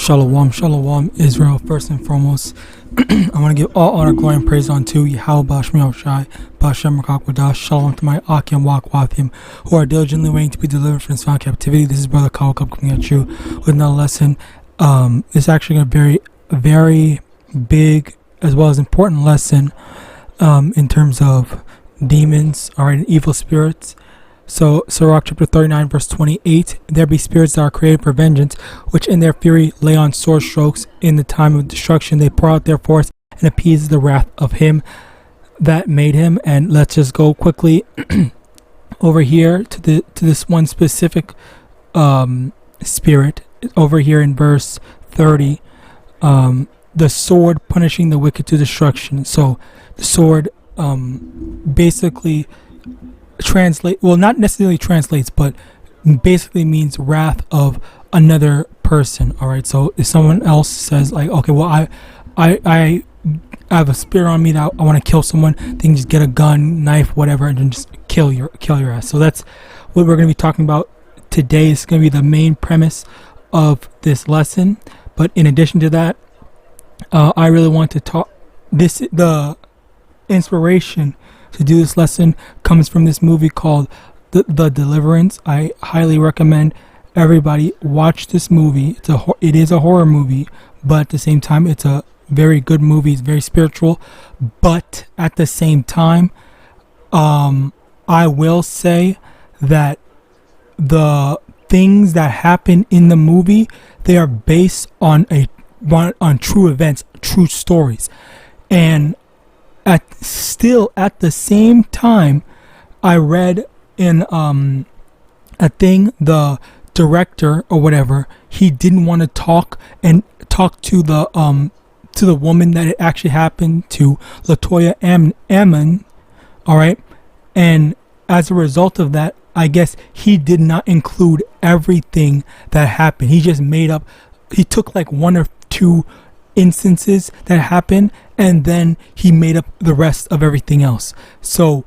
Shalom, shalom, Israel. First and foremost, I want to give all honor, glory, and praise unto YAHAWASHI, YAHAWAH. Shalom to my YAHAWAH and His, who are diligently waiting to be delivered from this found captivity. This is Brother Kawakub coming at you with another lesson. It's actually a very big as well as important lesson in terms of demons, alright, and evil spirits. So, Sirach chapter 39, verse 28, there be spirits that are created for vengeance, which in their fury lay on sword strokes. In the time of destruction, they pour out their force and appease the wrath of him that made him. And let's just go quickly over here to this one specific spirit over here in verse 30. The sword punishing the wicked to destruction. So the sword basically not necessarily translates, but basically means wrath of another person. All right, so if someone else says like, okay, well, I have a spirit on me that I want to kill someone, they can just get a gun, knife, whatever, and then just kill your ass. So that's what we're going to be talking about today. It's going to be the main premise of this lesson. But in addition to that, I really want to talk the inspiration to do this lesson comes from this movie called the Deliverance. I highly recommend everybody watch this movie. It is a horror movie, but at the same time it's a very good movie. It's very spiritual, but at the same time I will say that the things that happen in the movie, they are based on true events, true stories. And at the same time, I read in a thing, the director or whatever, he didn't want to talk to the woman that it actually happened to, Latoya Ammon, all right, and as a result of that, I guess he did not include everything that happened. He just he took like one or two instances that happened, and then he made up the rest of everything else. So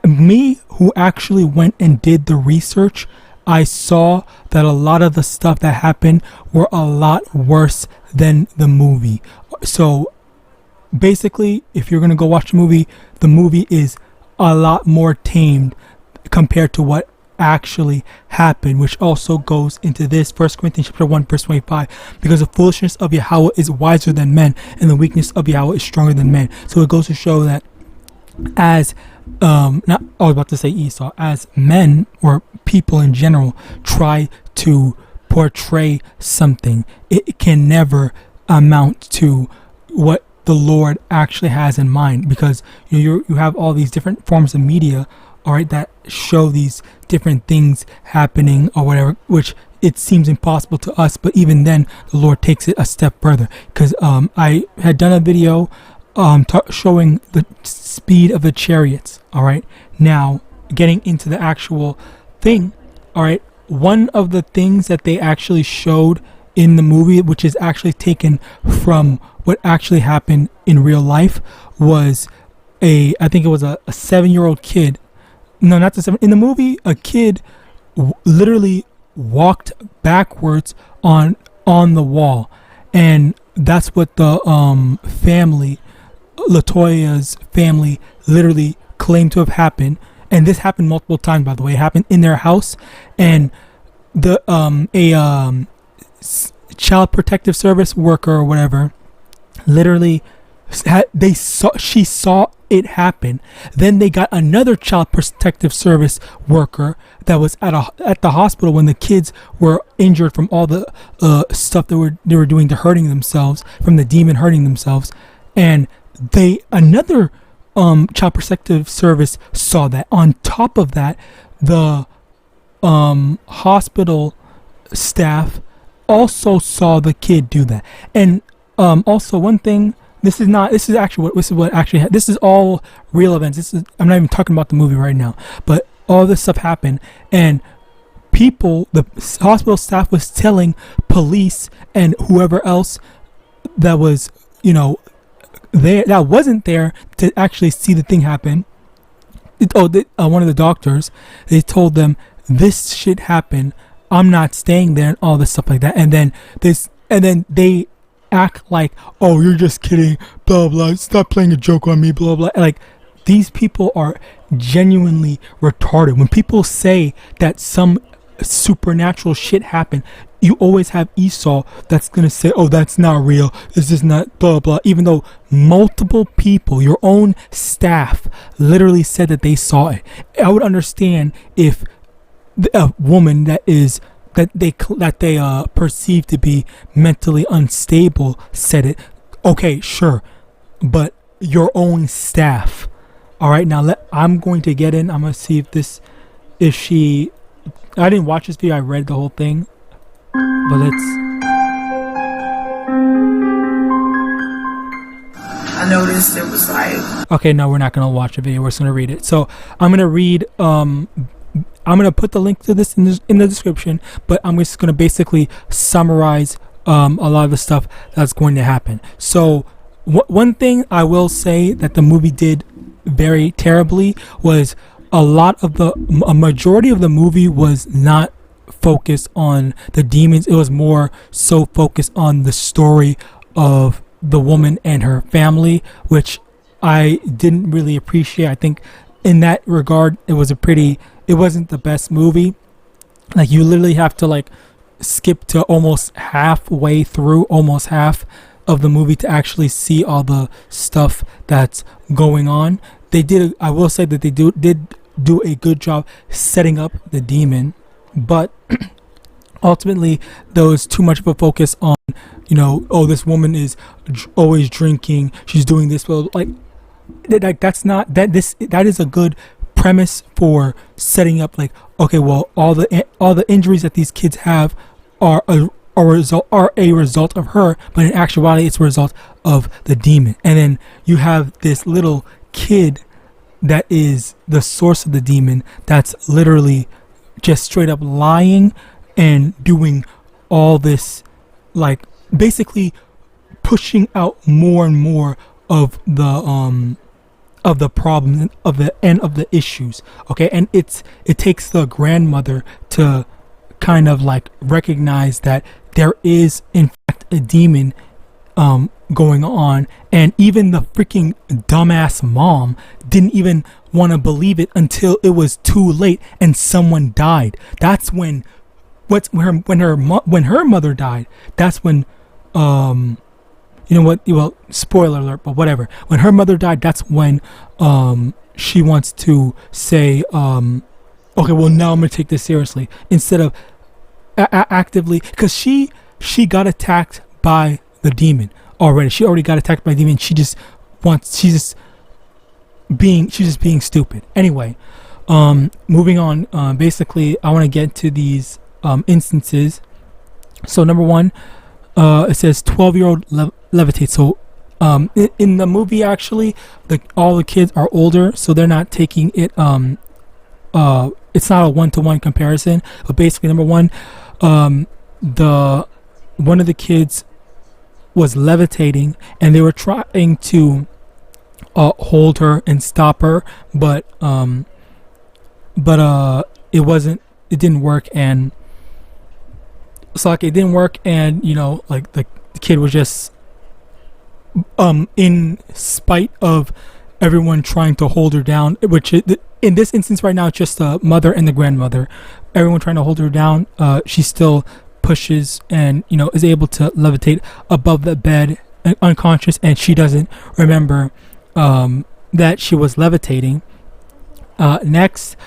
me, who actually went and did the research, I saw that a lot of the stuff that happened were a lot worse than the movie. So basically, if you're gonna go watch the movie is a lot more tamed compared to what actually happened, which also goes into this 1 Corinthians chapter 1 verse 25, because the foolishness of Yahweh is wiser than men, and the weakness of Yahweh is stronger than men. So it goes to show that as as men or people in general try to portray something, it can never amount to what the Lord actually has in mind, because you have all these different forms of media, all right, that show these different things happening or whatever, which it seems impossible to us, but even then the Lord takes it a step further. Because I had done a video showing the speed of the chariots. All right, now getting into the actual thing, all right, one of the things that they actually showed in the movie, which is actually taken from what actually happened in real life, was I think it was a 7-year-old kid. No, not the 7. In the movie, a kid literally walked backwards on the wall, and that's what the family, Latoya's family, literally claimed to have happened. And this happened multiple times, by the way. It happened in their house, and the child protective service worker or whatever, literally she saw it happen. Then they got another child protective service worker that was at the hospital when the kids were injured from all the stuff that they were doing to hurting themselves, from the demon hurting themselves, and another child protective service saw that. On top of that, the hospital staff also saw the kid do that. And also one thing, this is all real events. I'm not even talking about the movie right now, but all this stuff happened, and the hospital staff was telling police and whoever else that was, that wasn't there to actually see the thing happen. One of the doctors, they told them this shit happened I'm not staying there and all this stuff like that. And then they act like, oh, you're just kidding, blah blah, stop playing a joke on me, blah blah. Like, these people are genuinely retarded. When people say that some supernatural shit happened, you always have Esau that's gonna say, oh, that's not real, this is not blah blah, even though multiple people, your own staff, literally said that they saw it. I would understand if a woman that they perceive to be mentally unstable said it. Okay, sure, but your own staff. All right, now I'm going to get in. I'm gonna see if she. I didn't watch this video. I read the whole thing, but let's. I noticed it was like. Okay, no, we're not gonna watch the video. We're just gonna read it. So I'm gonna read. I'm gonna put the link to this in the description, but I'm just gonna basically summarize a lot of the stuff that's going to happen. So one thing I will say that the movie did very terribly was a majority of the movie was not focused on the demons. It was more so focused on the story of the woman and her family, which I didn't really appreciate. I think in that regard it wasn't the best movie. Like, you literally have to like skip to almost halfway through, almost half of the movie to actually see all the stuff that's going on. I will say that they did do a good job setting up the demon, but ultimately there was too much of a focus on, oh, this woman is always drinking, she's doing this. Well, like that is a good premise for setting up, like, okay, well, all the injuries that these kids have are a result of her, but in actuality it's a result of the demon. And then you have this little kid that is the source of the demon, that's literally just straight up lying and doing all this, like, basically pushing out more and more of the problems of the issues. Okay, and it takes the grandmother to kind of like recognize that there is in fact a demon going on, and even the freaking dumbass mom didn't even want to believe it until it was too late and someone died. That's when her mother died. That's when well, spoiler alert, but whatever. When her mother died, that's when she wants to say, okay, well, now I'm gonna take this seriously, instead of actively, because she got attacked by the demon already. She already got attacked by the demon. She's just being stupid. Anyway, moving on. Basically, I want to get to these instances. So number one, it says 12-year-old levitates. So in the movie, actually, all the kids are older, so they're not taking it. It's not a one-to-one comparison. But basically, number one, one of the kids was levitating, and they were trying to hold her and stop her, but it didn't work, and so like it didn't work, and like the kid was just in spite of everyone trying to hold her down, which in this instance right now it's just the mother and the grandmother, everyone trying to hold her down, she still pushes and is able to levitate above the bed unconscious, and she doesn't remember that she was levitating. Next,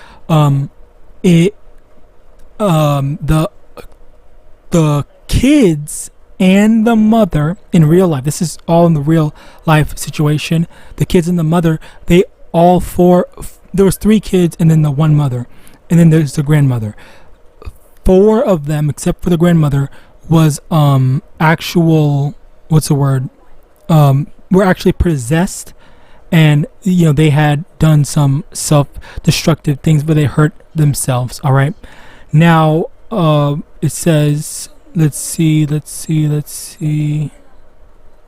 the kids and the mother in real life, this is all in the real life situation, the kids and the mother, there was 3 kids and then the one mother, and then there's the grandmother. 4 of them, except for the grandmother, was actual, were actually possessed, and they had done some self-destructive things, but they hurt themselves. All right, now it says, let's see.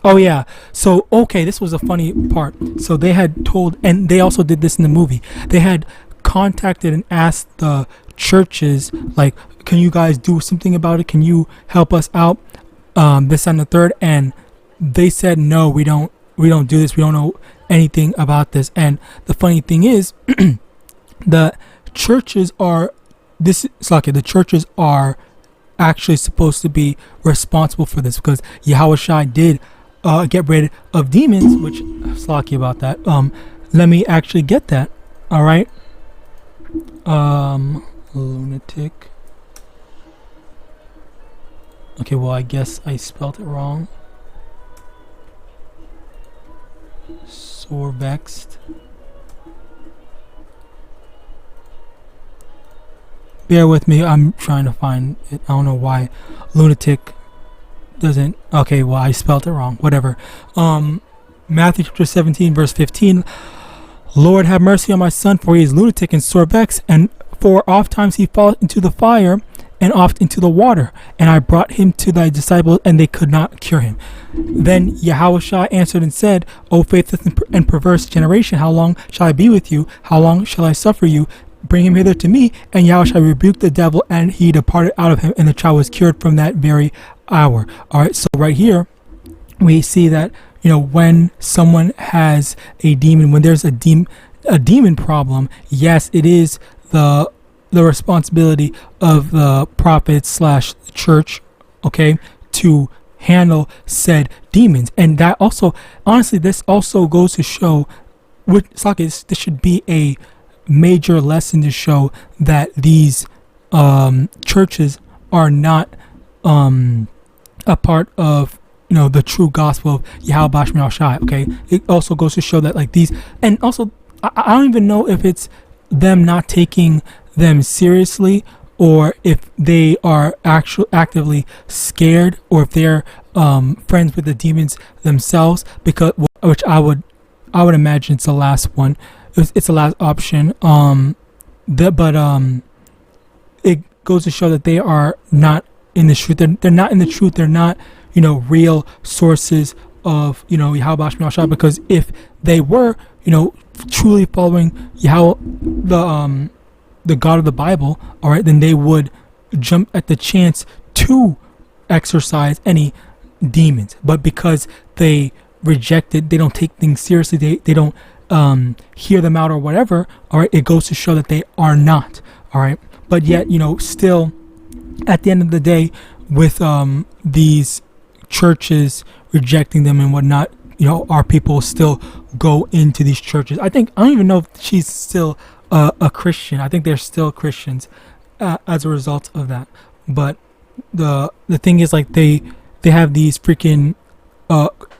Oh yeah, so okay, this was a funny part. So they had told, and they also did this in the movie, they had contacted and asked the churches, like, can you guys do something about it? Can you help us out? This and the third. And they said, no, we don't do this. We don't know anything about this. And the funny thing is, the churches are the churches are actually supposed to be responsible for this, because Yahawashi did get rid of demons, which Slaki about that. Let me actually get that. All right. Lunatic. Okay, well, I guess I spelled it wrong. Sore vexed. Bear with me, I'm trying to find it. I don't know why lunatic doesn't. Okay, well, I spelled it wrong. Whatever. Matthew chapter 17 verse 15. Lord, have mercy on my son, for he is lunatic and sore vexed, and for oft times he falleth into the fire, and oft into the water. And I brought him to thy disciples, and they could not cure him. Then Yahawashi answered and said, O faithless and perverse generation, how long shall I be with you? How long shall I suffer you? Bring him hither to me. And Yahawashi rebuked the devil, and he departed out of him, and the child was cured from that very hour. All right, so right here we see that, you know, when someone has a demon, when there's a demon problem, yes, it is the responsibility of the prophet / church, okay, to handle said demons. And that also, honestly, this also goes to show, this should be a major lesson to show that these churches are not a part of, you know, the true gospel of YAHAWAH. Okay, it also goes to show that, like, these, and also I don't even know if it's them not taking them seriously, or if they are actively scared, or if they're friends with the demons themselves, because which I would imagine it's the last one. It's the last option. It goes to show that they are not in the truth. They're not in the truth. They're not, you know, real sources of, you know, Yahawadah, because if they were, you know, truly following Yahweh, the God of the Bible, all right, then they would jump at the chance to exorcise any demons. But because they rejected, they don't take things seriously, they don't hear them out or whatever, all right, it goes to show that they are not, all right. But yet, you know, still at the end of the day, with these churches rejecting them and whatnot, you know, our people still go into these churches. I don't even know if she's still a Christian. I think they're still Christians as a result of that. But the thing is, like, they have these freaking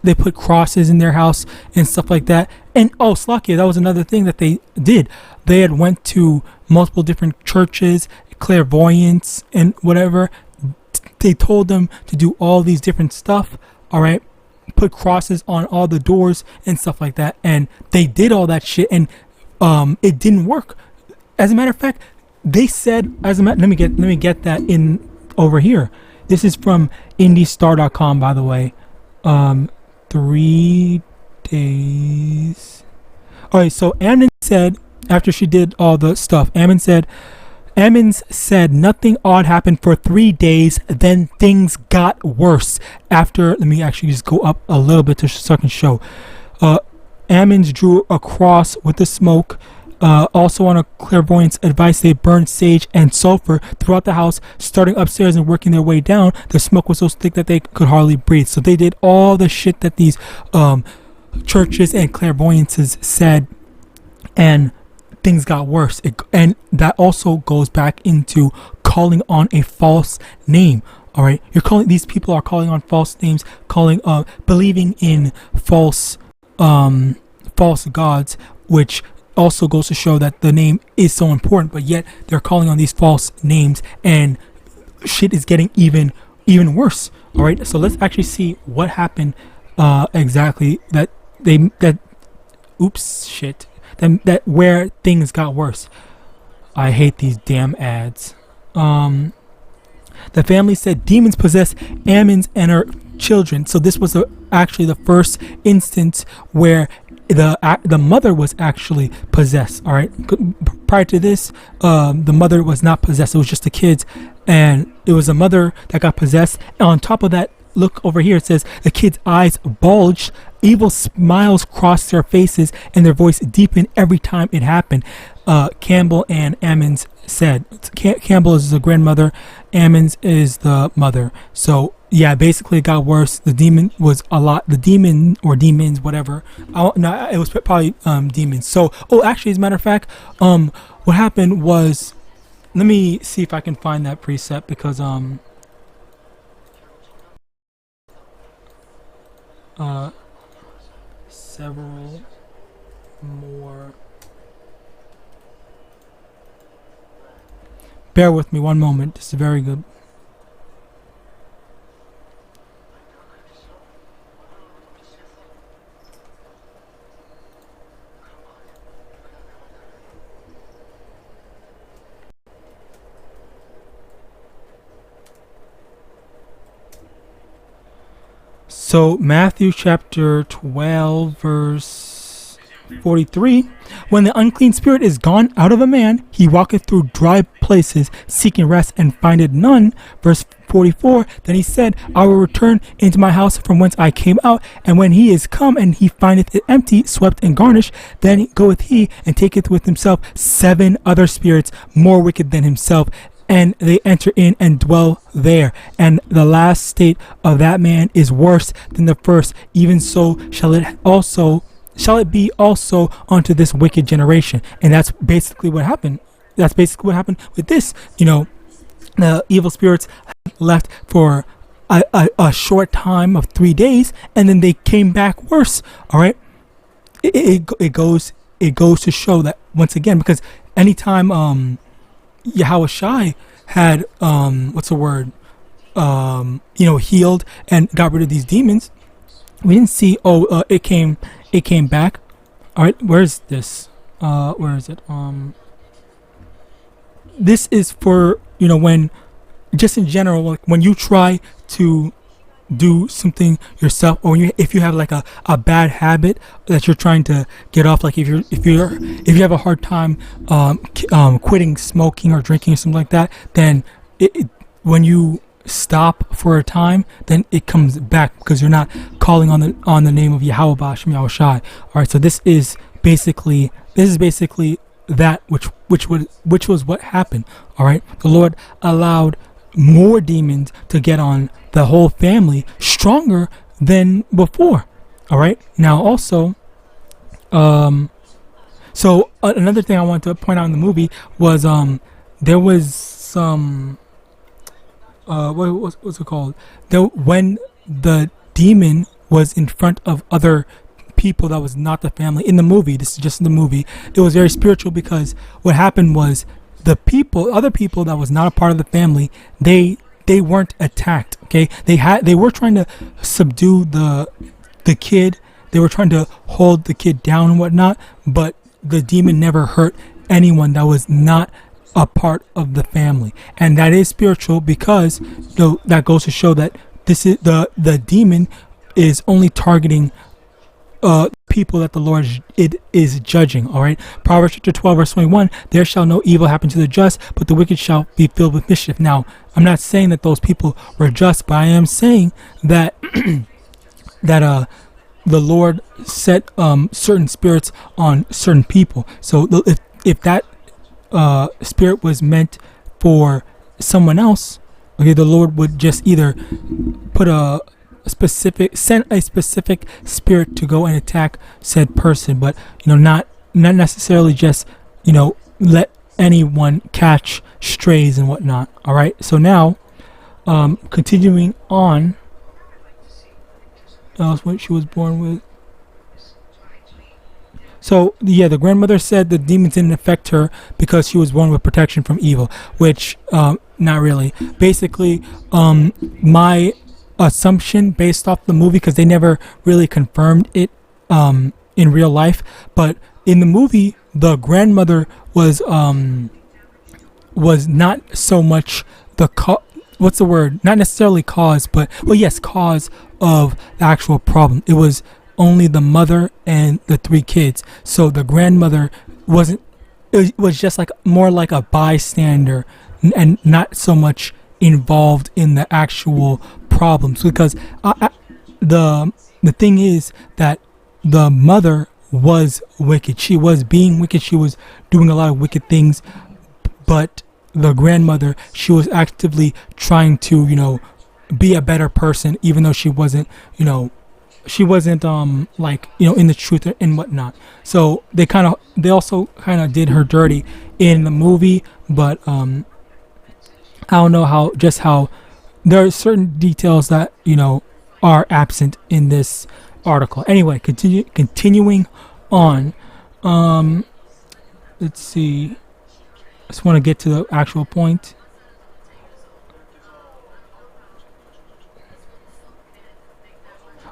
they put crosses in their house and stuff like that. And Slakia, that was another thing that they did. They had went to multiple different churches, clairvoyants and whatever. They told them to do all these different stuff, all right, put crosses on all the doors and stuff like that, and they did all that shit, and it didn't work. As a matter of fact, they said, let me get that in over here. This is from IndieStar.com, by the way. 3 days. All right, so Ammon said, after she did all the stuff, Ammons said nothing odd happened for 3 days, then things got worse. After, let me actually just go up a little bit so I can show. Ammons drew a cross with the smoke. Also on a clairvoyant's advice, they burned sage and sulfur throughout the house, starting upstairs and working their way down. The smoke was so thick that they could hardly breathe. So they did all the shit that these churches and clairvoyances said, and things got worse. And that also goes back into calling on a false name. All right, these people are calling on false names, believing in false gods, which also goes to show that the name is so important, but yet they're calling on these false names, and shit is getting even worse. All right, so let's actually see what happened exactly that where things got worse. I hate these damn ads. The family said demons possess Ammons and her children. So this was actually the first instance where the mother was actually possessed. All right, prior to this, the mother was not possessed. It was just the kids, and it was the mother that got possessed. And on top of that, look over here. It says the kids' eyes bulged, evil smiles crossed their faces, and their voice deepened every time it happened. Campbell and Ammons said. Campbell is the grandmother, Ammons is the mother. So yeah, basically it got worse. The demon was a lot. The demon or demons, whatever. No, it was probably demons. So actually, as a matter of fact, what happened was, let me see if I can find that precept, because several more. Bear with me one moment. This is very good. So Matthew chapter 12 verse 43, when the unclean spirit is gone out of a man, he walketh through dry places seeking rest and findeth none. Verse 44, then he said, I will return into my house from whence I came out. And when he is come and he findeth it empty, swept and garnished, then goeth he and taketh with himself 7 other spirits more wicked than himself, and they enter in and dwell there. And the last state of that man is worse than the first. Even so shall it be also unto this wicked generation. And that's basically what happened. That's basically what happened with this. You know, the evil spirits left for a short time of 3 days, and then they came back worse. All right, it goes to show that once again, because anytime YAHAWASHI had healed and got rid of these demons, we didn't see it came back. All right, where's this? Where is it? This is for, when, just in general, like when you try to do something yourself, or if you have like a bad habit that you're trying to get off, like if you have a hard time quitting smoking or drinking or something like that, then when you stop for a time, then it comes back because you're not calling on the name of YAHAWAH. All right, so this is basically that which was what happened. All right, the Lord allowed more demons to get on the whole family, stronger than before. All right, now also, so another thing I wanted to point out in the movie was there was some what's it called? When the demon was in front of other people that was not the family in the movie, this is just in the movie, it was very spiritual, because what happened was other people that was not a part of the family, they weren't attacked. Okay, they were trying to subdue the kid. They were trying to hold the kid down and whatnot, but the demon never hurt anyone that was not a part of the family. And that is spiritual, because that goes to show that this is the demon is only targeting people that the Lord is judging. All right, Proverbs chapter 12 verse 21, there shall no evil happen to the just, but the wicked shall be filled with mischief. Now, I'm not saying that those people were just, but I am saying that that the Lord set certain spirits on certain people. So if that spirit was meant for someone else, okay, the Lord would just either put send a specific spirit to go and attack said person, but not necessarily just let anyone catch strays and whatnot. All right, so now continuing on, else what she was born with. So yeah, the grandmother said the demons didn't affect her because she was born with protection from evil, which not really. Basically, my assumption based off the movie, because they never really confirmed it in real life, but in the movie the grandmother was not so much not necessarily cause, but cause of the actual problem. It was only the mother and the 3 kids. So the grandmother wasn't. It was just like more like a bystander and not so much involved in the actual problems. Because the thing is that the mother was wicked. She was being wicked. She was doing a lot of wicked things. But the grandmother, she was actively trying to, be a better person, even though she wasn't, like, in the truth and whatnot. So they also kind of did her dirty in the movie, but I don't know how there are certain details that are absent in this article. Anyway, continuing on. Let's see. I just want to get to the actual point.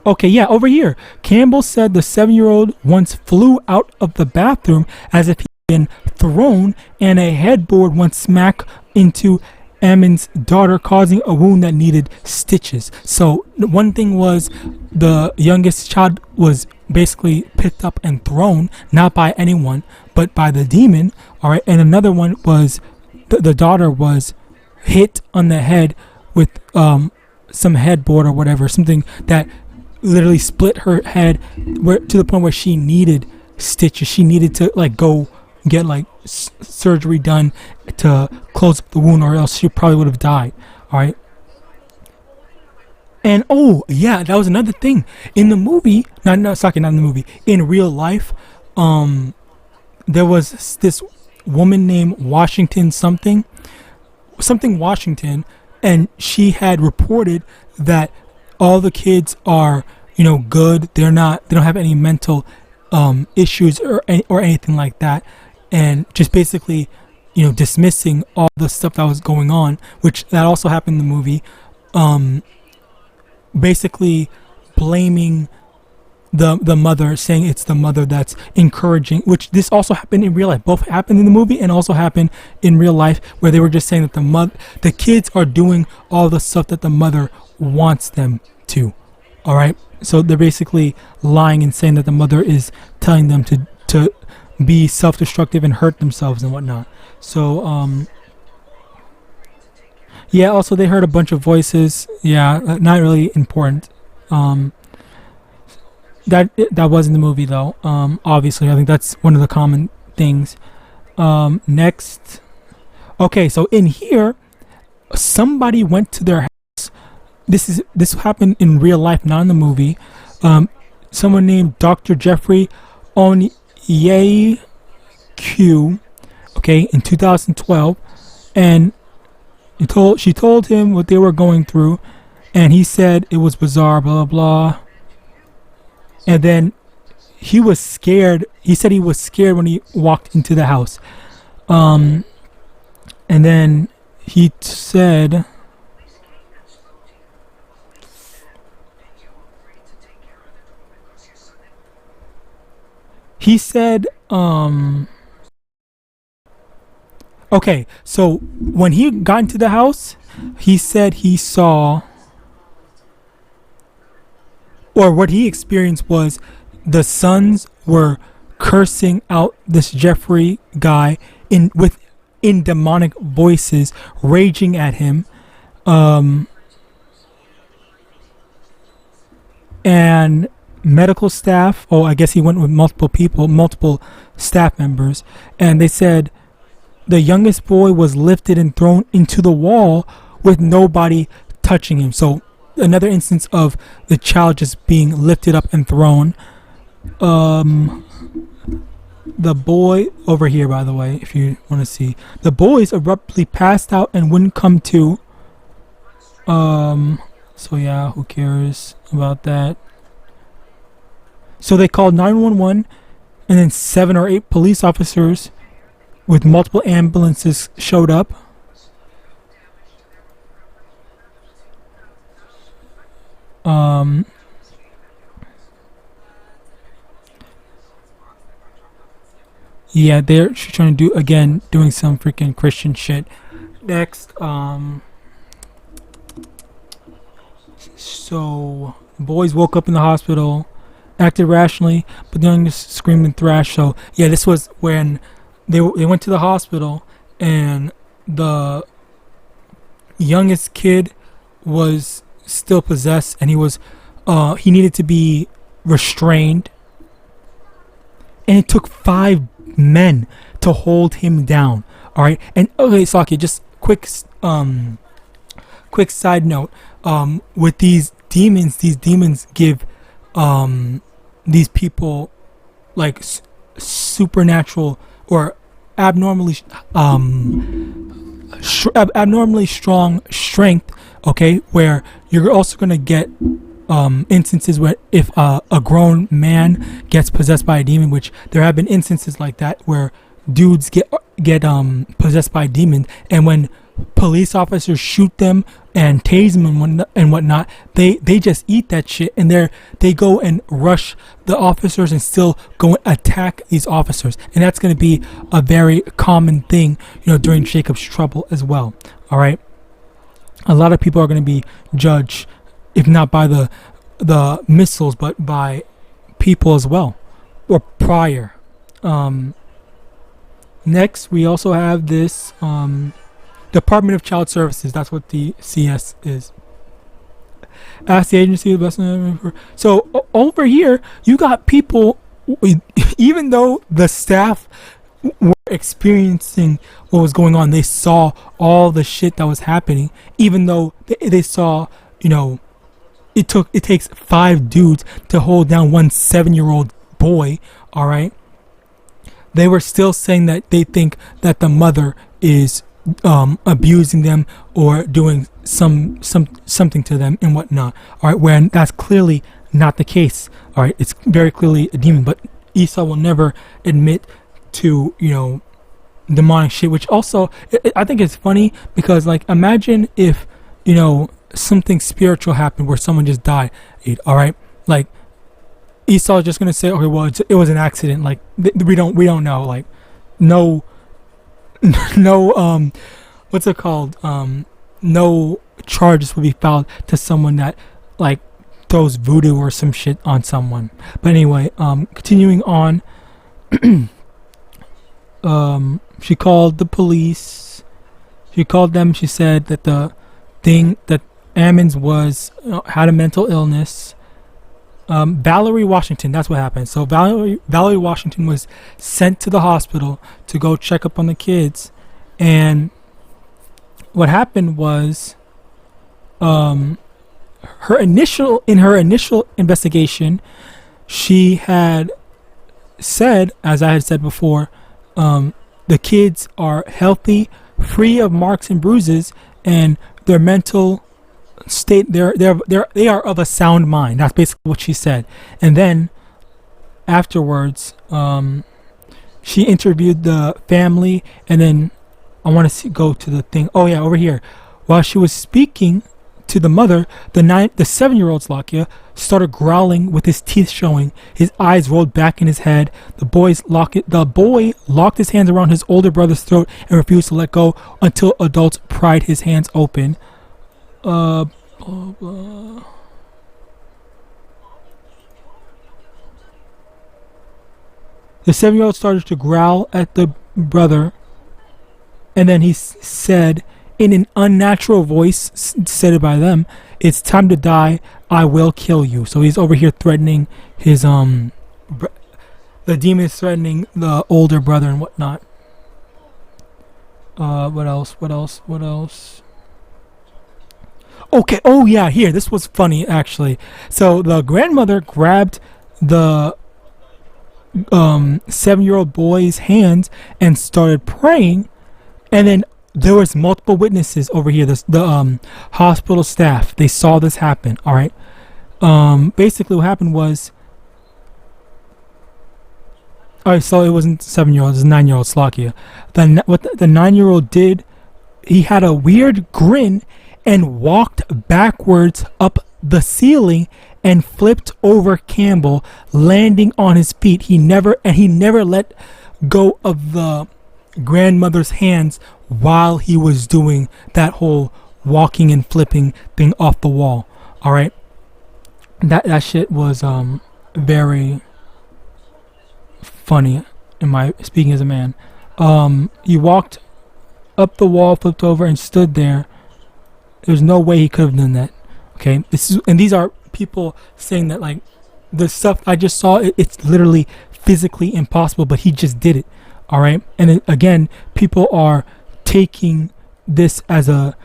Okay, yeah, over here. Campbell said the 7-year-old once flew out of the bathroom as if he'd been thrown, and a headboard once smacked into Ammon's daughter, causing a wound that needed stitches. So one thing was the youngest child was basically picked up and thrown, not by anyone, but by the demon. All right, and another one was the daughter was hit on the head with some headboard or whatever, something that literally split her head to the point where she needed stitches. She needed to go get surgery done to close up the wound, or else she probably would have died. All right. And oh yeah, that was another thing in the movie. Not in the movie. In real life, there was this woman named Washington something Washington, and she had reported that all the kids are good. They don't have any mental issues or anything like that, and just basically dismissing all the stuff that was going on, which that also happened in the movie. Basically blaming the mother, saying it's the mother that's encouraging, which this also happened in real life. Both happened in the movie and also happened in real life, where they were just saying that the kids are doing all the stuff that the mother wants them to. All right, so they're basically lying and saying that the mother is telling them to be self-destructive and hurt themselves and whatnot. So yeah, also they heard a bunch of voices. Yeah, not really important. That was in the movie though. Obviously, I think that's one of the common things. Next, okay, so in here, somebody went to their house. This happened in real life, not in the movie. Someone named Dr. Jeffrey Onyeku, okay, in 2012, and she told him what they were going through, and he said it was bizarre, blah blah blah. And then he was scared. He said he was scared when he walked into the house. And then he said, okay, so when he got into the house, he said he saw, or what he experienced was the sons were cursing out this Jeffrey guy in demonic voices, raging at him, and medical staff, I guess he went with multiple staff members, and they said the youngest boy was lifted and thrown into the wall with nobody touching him. So another instance of the child just being lifted up and thrown. The boy over here, by the way, if you want to see, the boys abruptly passed out and wouldn't come to. So yeah, who cares about that? So they called 911, and then 7 or 8 police officers with multiple ambulances showed up. Yeah, they're trying to doing some freaking Christian shit. Next, so boys woke up in the hospital, acted rationally, but the youngest screamed and thrashed. So yeah, this was when they went to the hospital, and the youngest kid was still possessed, and he needed to be restrained, and it took 5 men to hold him down. All right, and okay, Saki, just quick side note. With these demons give these people like supernatural or abnormally strong strength. Okay, where you're also gonna get instances where if a grown man gets possessed by a demon, which there have been instances like that where dudes get possessed by demons, and when police officers shoot them and tase them and whatnot, they just eat that shit, and they go and rush the officers and still go and attack these officers, and that's going to be a very common thing, during Jacob's trouble as well. All right, a lot of people are going to be judged, if not by the missiles, but by people as well, or prior. Next, we also have this Department of Child Services. That's what the CS is. Ask the agency the best. So over here, you got people, even though the staff were experiencing what was going on, they saw all the shit that was happening, even though they saw, it takes 5 dudes to hold down one 7-year-old boy. All right, they were still saying that they think that the mother is abusing them or doing something to them and whatnot. All right, when that's clearly not the case. All right, it's very clearly a demon, but Esau will never admit to demonic shit. Which also, I think it's funny because, like, imagine if something spiritual happened where someone just died. All right, like Esau is just gonna say, okay, well, it was an accident. Like we don't know. Like no, what's it called? No charges will be filed to someone that like throws voodoo or some shit on someone. But anyway, continuing on. She called the police. She called them. She said that the thing that Ammons was had a mental illness. Valerie Washington, that's what happened. So Valerie Washington was sent to the hospital to go check up on the kids, and what happened was, her initial investigation, she had said, as I had said before, the kids are healthy, free of marks and bruises, and their mental state, they are of a sound mind. That's basically what she said. And then afterwards, she interviewed the family, and then I want to go to the thing. Oh yeah, over here. While she was speaking to the mother, the 7-year-old Slakia started growling with his teeth showing. His eyes rolled back in his head. The boy locked his hands around his older brother's throat and refused to let go until adults pried his hands open. The 7-year-old started to growl at the brother, and then he said in an unnatural voice, said by them, "It's time to die. I will kill you." So he's over here threatening his the demon is threatening the older brother and whatnot. What else? Okay, oh yeah, here, this was funny actually. So the grandmother grabbed the 7-year-old boy's hands and started praying, and then there was multiple witnesses over here. The hospital staff, they saw this happen. All right, basically what happened was, all right, so it wasn't 7-year-old, it was 9-year-old Slakia. What the 9-year-old did, he had a weird grin and walked backwards up the ceiling and flipped over Campbell, landing on his feet. He never let go of the grandmother's hands while he was doing that whole walking and flipping thing off the wall. All right, that shit was very funny in my speaking as a man. He walked up the wall, flipped over, and stood there. There's no way he could have done that. Okay, these are people saying that like the stuff I just saw, it's literally physically impossible, but he just did it. All right, and again, people are taking this as a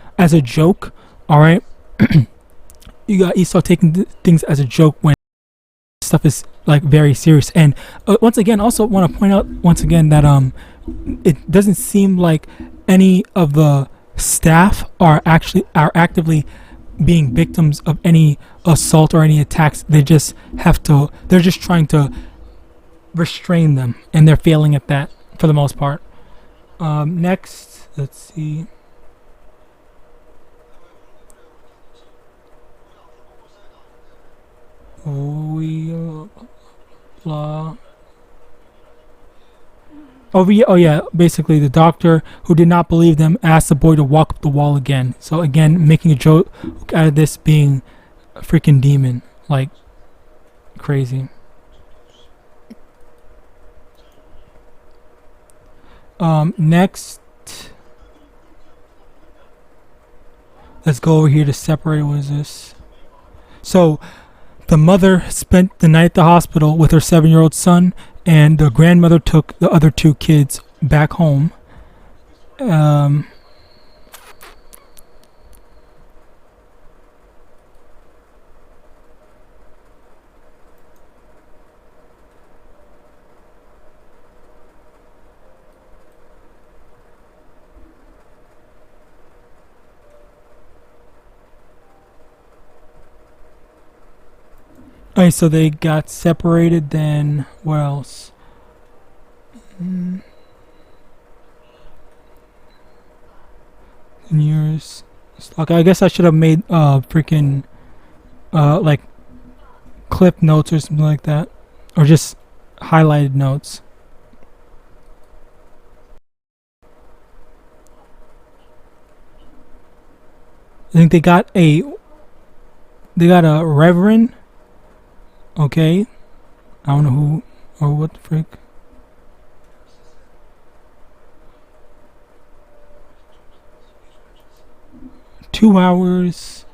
joke. All right, you got Esau taking things as a joke when stuff is like very serious. And once again, also want to point out once again that it doesn't seem like any of the staff are actively being victims of any assault or any attacks. They're just trying to restrain them, and they're failing at that for the most part. Next, let's see. Oh yeah, basically the doctor who did not believe them asked the boy to walk up the wall again. So again, making a joke out of this being a freaking demon, like crazy. Next, let's go over here to separate. What is this? So the mother spent the night at the hospital with her 7-year-old son, and the grandmother took the other 2 kids back home. Alright, so they got separated. Then what else? Years. Okay, I guess I should have made freaking like clip notes or something like that, or just highlighted notes. I think they got a reverend. Okay, I don't know who or what the frick. Two hours.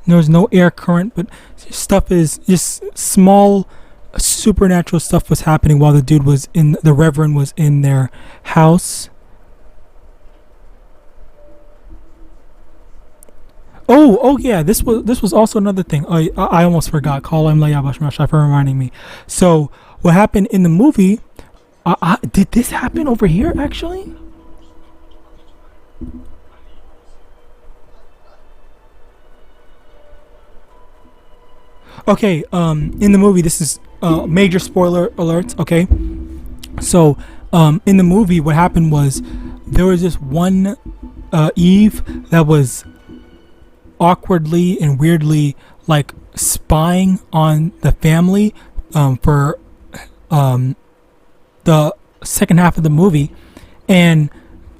There's no air current, but stuff is just small supernatural stuff was happening while the reverend was in their house. Oh yeah, this was also another thing. I almost forgot. Call him LAWAYA for reminding me. So what happened in the movie? Did this happen over here actually? Okay. In the movie, this is major spoiler alerts. Okay. So in the movie, what happened was there was this one Eve that was awkwardly and weirdly like spying on the family for the second half of the movie. And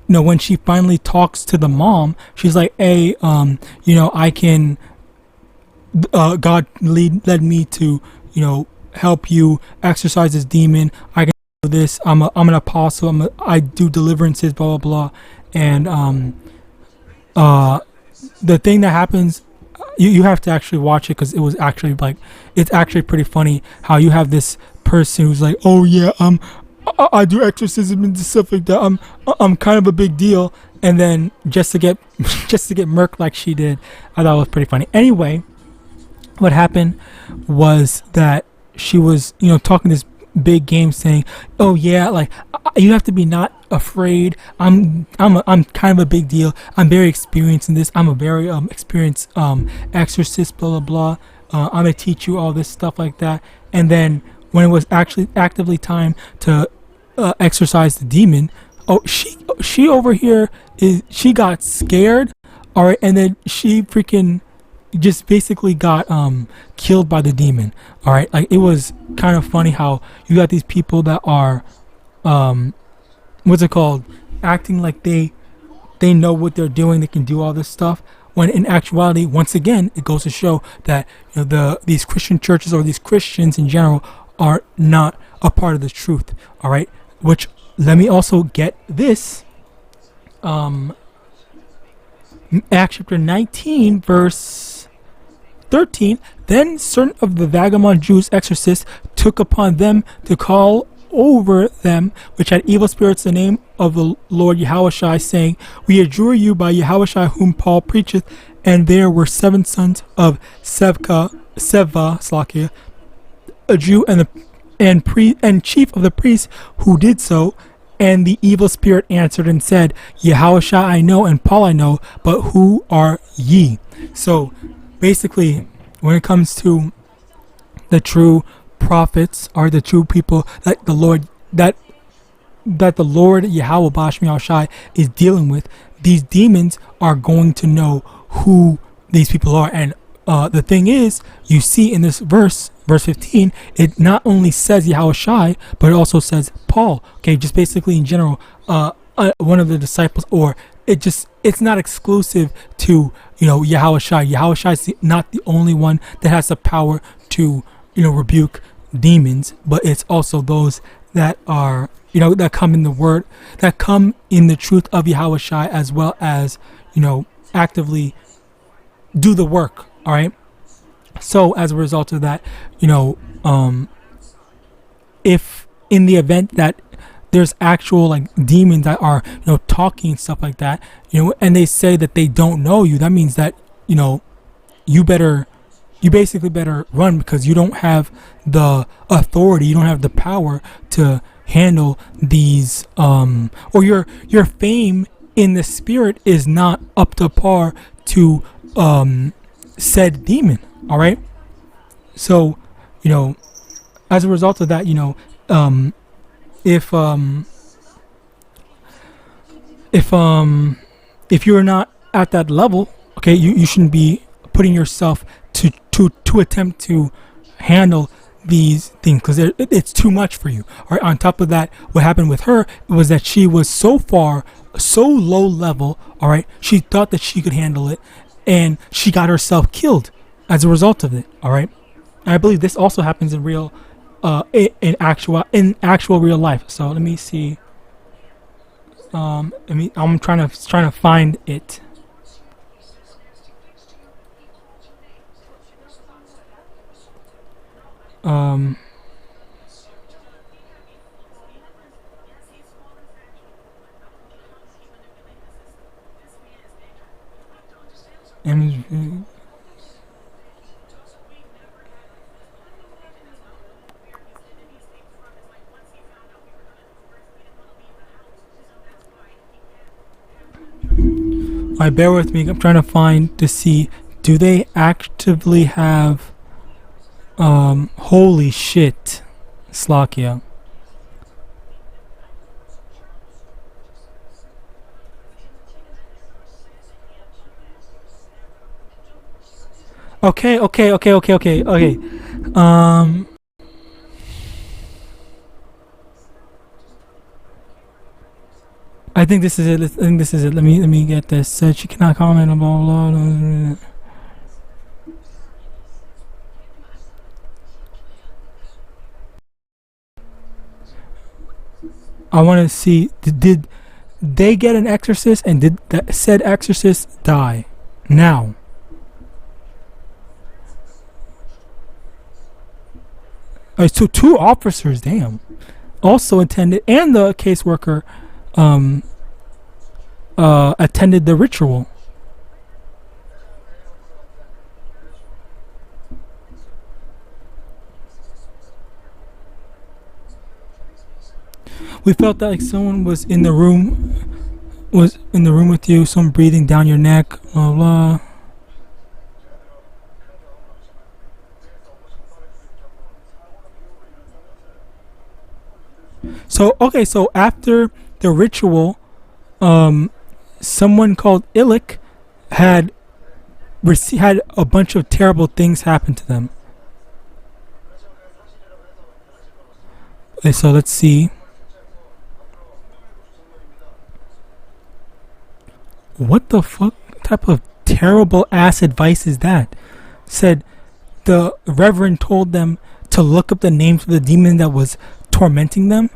when she finally talks to the mom, she's like, hey, I can God led me to help you exorcise this demon. I can do this. I'm an apostle. I do deliverances, blah blah blah. And the thing that happens, you have to actually watch it, because it was actually it's actually pretty funny how you have this person who's like, oh yeah, I do exorcism and stuff like that. I'm kind of a big deal, and then just to get murked like she did, I thought it was pretty funny. Anyway, what happened was that she was talking this big game, saying, oh yeah, like you have to be not afraid. I'm kind of a big deal. I'm very experienced in this. I'm a very experienced exorcist, blah blah blah. I'm gonna teach you all this stuff like that. And then when it was actually actively time to exorcise the demon, she over here she got scared, all right, and then she freaking just basically got killed by the demon. All right, like it was kind of funny how you got these people that are what's it called, acting like they know what they're doing, they can do all this stuff, when in actuality, once again, it goes to show that these Christian churches or these Christians in general are not a part of the truth. All right, which let me also get this. Acts chapter 19, verse 13. Then certain of the vagabond Jews exorcists took upon them to call over them which had evil spirits the name of the Lord YAHAWASHI, saying, We adjure you by YAHAWASHI whom Paul preacheth. And there were 7 sons of Seva, Slakia, a Jew, and chief of the priests, who did so. And the evil spirit answered and said, YAHAWASHI I know, and Paul I know, but who are ye? So basically, when it comes to the true prophets, or the true people that the Lord YAHAWAH is dealing with, these demons are going to know who these people are. And the thing is, you see in this verse 15, it not only says YAHAWASHI, but it also says Paul. Okay, just basically in general, one of the disciples, or it's not exclusive to YAHAWASHI. YAHAWASHI is not the only one that has the power to rebuke demons, but it's also those that are that come in the word, that come in the truth of YAHAWASHI, as well as actively do the work. All right. So as a result of that, if in the event that there's actual demons that are talking and stuff like that, and they say that they don't know you, that means that you basically better run, because you don't have the authority, you don't have the power to handle these, or your fame in the spirit is not up to par to said demon. All right. So as a result of that, if you're not at that level, okay, you shouldn't be putting yourself to attempt to handle these things, because it's too much for you. All right. On top of that, what happened with her was that she was so low level. All right. She thought that she could handle it, and she got herself killed as a result of it. All right. And I believe this also happens in real, in actual real life. So let me see. I'm trying to find it. And bear with me. I'm trying to find to see, do they actively have holy shit, Slakia. Okay. I think this is it. Let me get this. Said she cannot comment on blah blah blah. I want to see, did they get an exorcist, and did that said exorcist die? Now, so 2 officers, damn, also attended, and the caseworker attended the ritual. We felt that someone was in the room with you, someone breathing down your neck, blah blah. So after the ritual, someone called Illick had a bunch of terrible things happen to them. Okay, so let's see. What the fuck type of terrible ass advice is that? Said the reverend told them to look up the names of the demon that was tormenting them.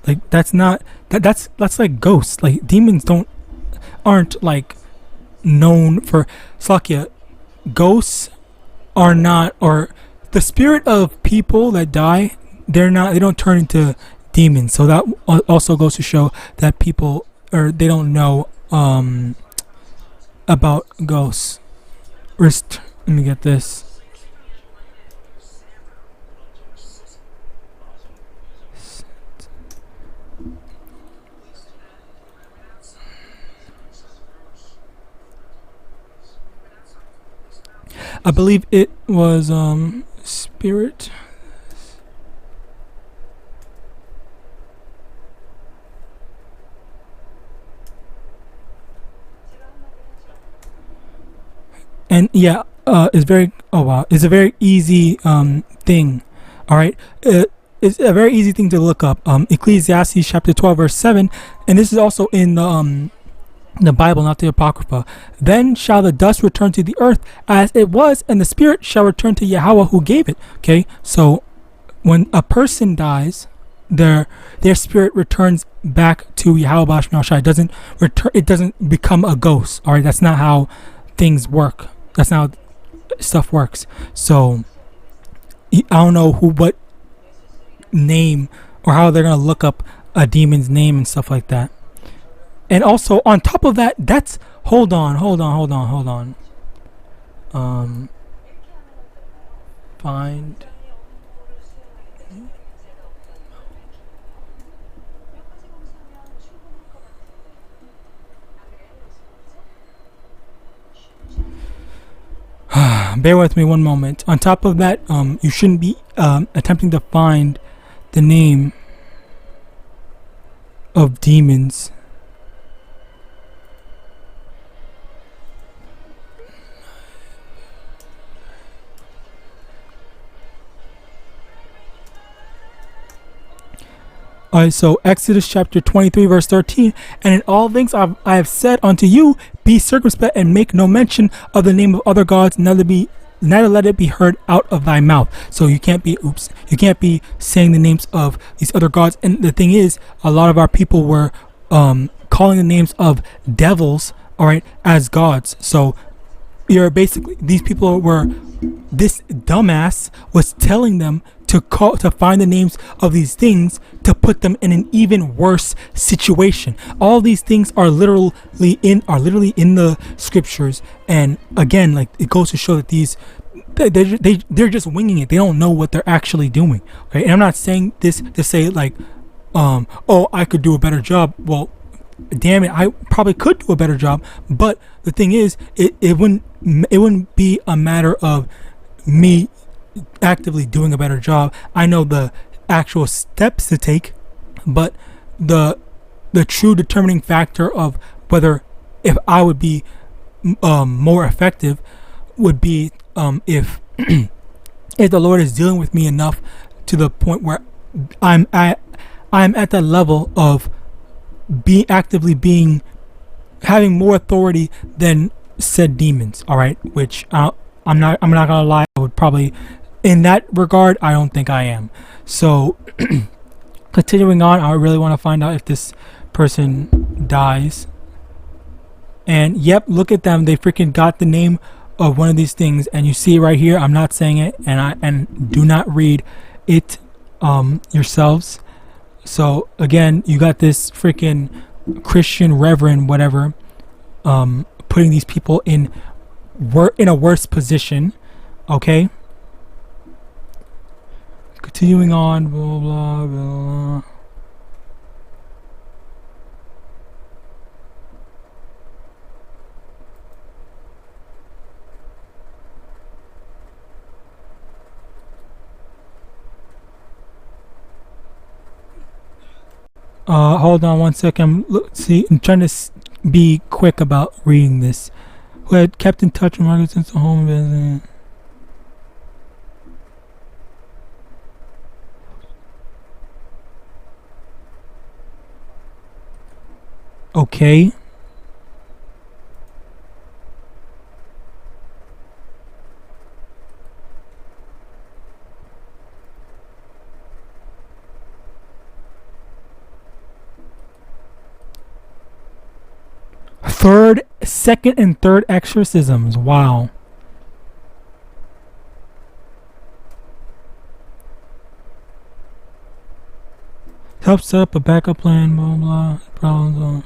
Like that's not that's like ghosts. Like demons aren't like known for Slakia. Ghosts are not, or the spirit of people that die, they don't turn into demons. So that also goes to show that people, or they don't know about ghosts. Let me get this. I believe it was spirit. And yeah, it's very, oh wow, it's a very easy thing. All right, it's a very easy thing to look up. Ecclesiastes chapter 12 verse 7, and this is also in the Bible, not the Apocrypha. Then shall the dust return to the earth as it was, and the spirit shall return to Yahweh who gave it. Okay, so when a person dies, their spirit returns back to YAHAWASHI. It doesn't return. It doesn't become a ghost. All right, that's not how things work. That's not how stuff works. So I don't know what name or how they're gonna look up a demon's name and stuff like that. And also on top of that, that's hold on. Find. Bear with me one moment. On top of that, you shouldn't be attempting to find the name of demons. Alright, so Exodus chapter 23 verse 13, and in all things I have said unto you, be circumspect and make no mention of the name of other gods, neither let it be heard out of thy mouth. So you can't be saying the names of these other gods. And the thing is, a lot of our people were calling the names of devils, alright, as gods. So you're basically, these people were, this dumbass was telling them to find the names of these things to put them in an even worse situation. All these things are literally in the scriptures, and again, like, it goes to show that they're just winging it. They don't know what they're actually doing. Okay, and I'm not saying this to say like, oh, I could do a better job. Well, damn it, I probably could do a better job. But the thing is, it wouldn't be a matter of me actively doing a better job. I know the actual steps to take, but the true determining factor of whether if I would be more effective would be if if the Lord is dealing with me enough to the point where I'm at that level of having more authority than said demons. All right, which I'm not gonna lie, I would probably, in that regard, I don't think I am. So continuing on, I really want to find out if this person dies. And yep, look at them, they freaking got the name of one of these things, and you see right here, I'm not saying it, and do not read it yourselves. So again, you got this freaking Christian reverend, whatever, putting these people in a worse position. Okay, continuing on, blah blah blah. Hold on one second. See, I'm trying to be quick about reading this. Who had kept in touch with Margaret since the home visit. Okay. second and third exorcisms. Wow. Help set up a backup plan, blah blah. Problems on.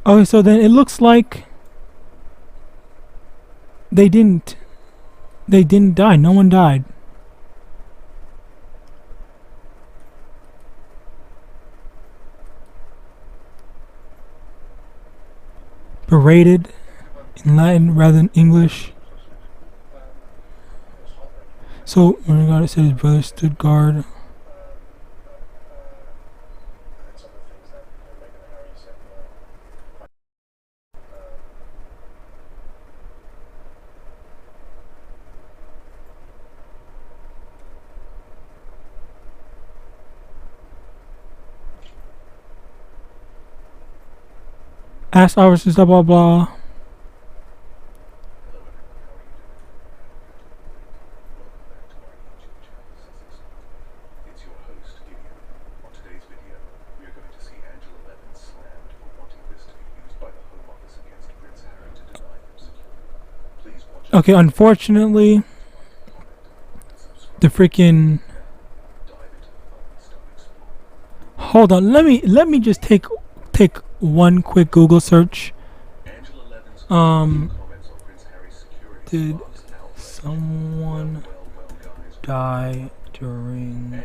Okay, so then it looks like they didn't die. No one died. Berated in Latin rather than English. So when God said his brother stood guard. Ask officers, blah blah blah. It's your host, Gideon. On today's video, we are going to see Angela Levin slammed for wanting this to be used by the Home Office against Prince Harry to deny him security. Please watch. Okay, unfortunately, the freaking. Hold on, let me just take one quick Google search. Did someone die during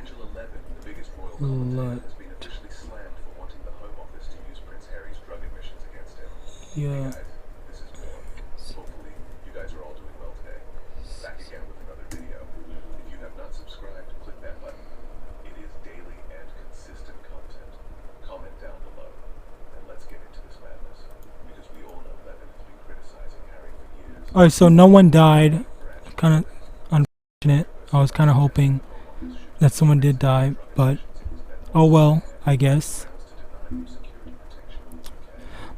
yeah. Alright, so no one died. Kind of unfortunate. I was kind of hoping that someone did die, but oh well, I guess.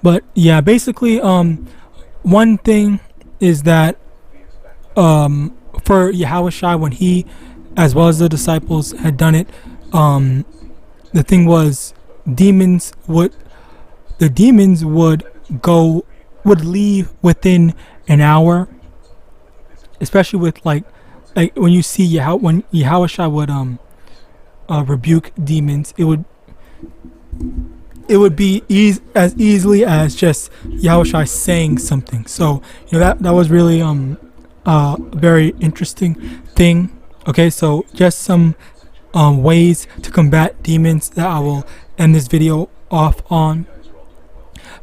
But yeah, basically, one thing is that for Yahawashi, when he, as well as the disciples, had done it, the thing was, the demons would leave within an hour, especially with like when you see when Yahawashi would rebuke demons, it would be as easily as just Yahawashi saying something. So that was really a very interesting thing. Okay, so just some ways to combat demons that I will end this video off on.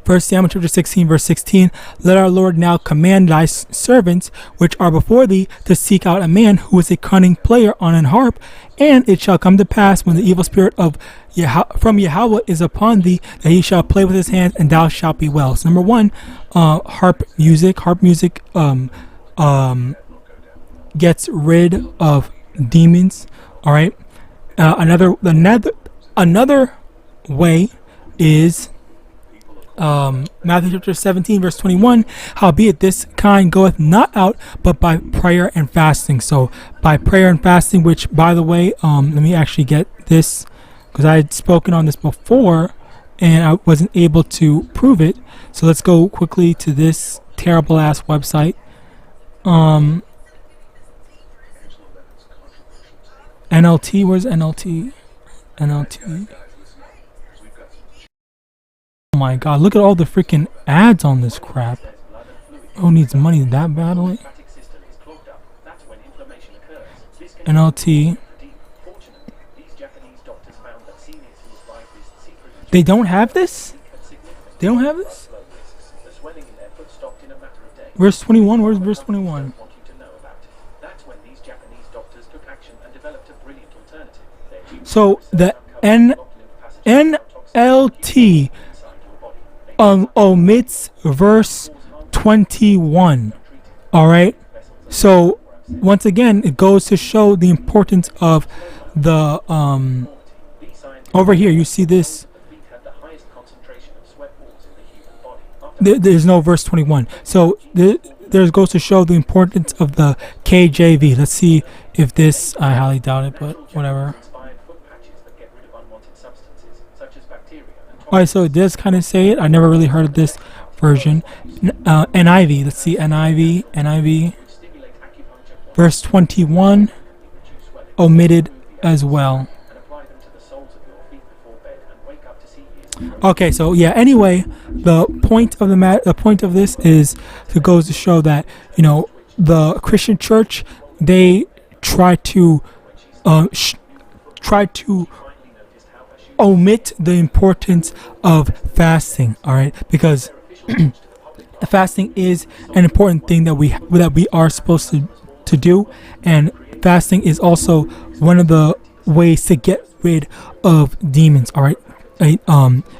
1 Samuel chapter 16 verse 16, let our Lord now command thy servants which are before thee to seek out a man who is a cunning player on an harp, and it shall come to pass when the evil spirit of from Yahweh is upon thee, that he shall play with his hands, and thou shalt be well. So number one, harp music gets rid of demons. All right. Another way is Matthew chapter 17 verse 21, howbeit this kind goeth not out but by prayer and fasting. So by prayer and fasting, which by the way, let me actually get this, because I had spoken on this before and I wasn't able to prove it. So let's go quickly to this terrible ass website. NLT, where's NLT? NLT. Oh my god, look at all the freaking ads on this crap. Who needs money that badly? NLT. They don't have this? They don't have this? Verse 21, where's verse 21? So the NLT omits verse 21. Alright, so once again it goes to show the importance of the over here you see this there's no verse 21. So there goes to show the importance of the KJV. Let's see if this, I highly doubt it, but whatever. Alright, so it does kind of say it. I never really heard of this version. NIV, let's see, NIV. Verse 21, omitted as well. Okay, so yeah. Anyway, the point of this is it goes to show that the Christian church, they try to omit the importance of fasting. All right, because fasting is an important thing that we are supposed to do, and fasting is also one of the ways to get rid of demons. All right.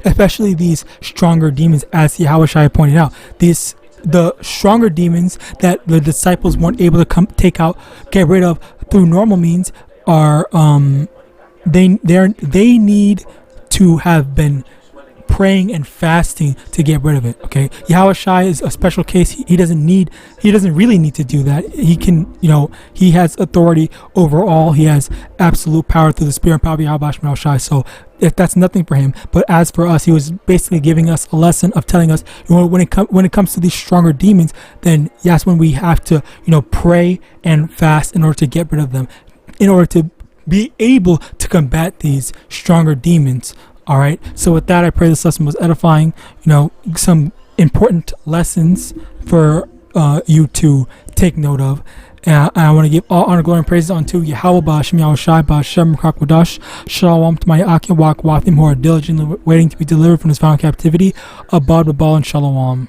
Especially these stronger demons, as Yahawashi pointed out. The stronger demons that the disciples weren't able to get rid of through normal means are they need to have been praying and fasting to get rid of it. Okay, Yahawashi is a special case. He doesn't really need to do that. He can, he has authority over all. He has absolute power through the Spirit and power of Yahawadah. So if that's nothing for him, but as for us, he was basically giving us a lesson of telling us, when it comes to these stronger demons, then that's when we have to, pray and fast in order to get rid of them, in order to be able to combat these stronger demons. All right. So with that, I pray this lesson was edifying. Some important lessons for you to take note of. I want to give all honor, glory, and praises unto YAHAWAH, YAHAWASHI, MANASSEH, Shalom to my YAHAWAH and His, who are diligently waiting to be delivered from this final captivity. Abad, Babal, and Shalom.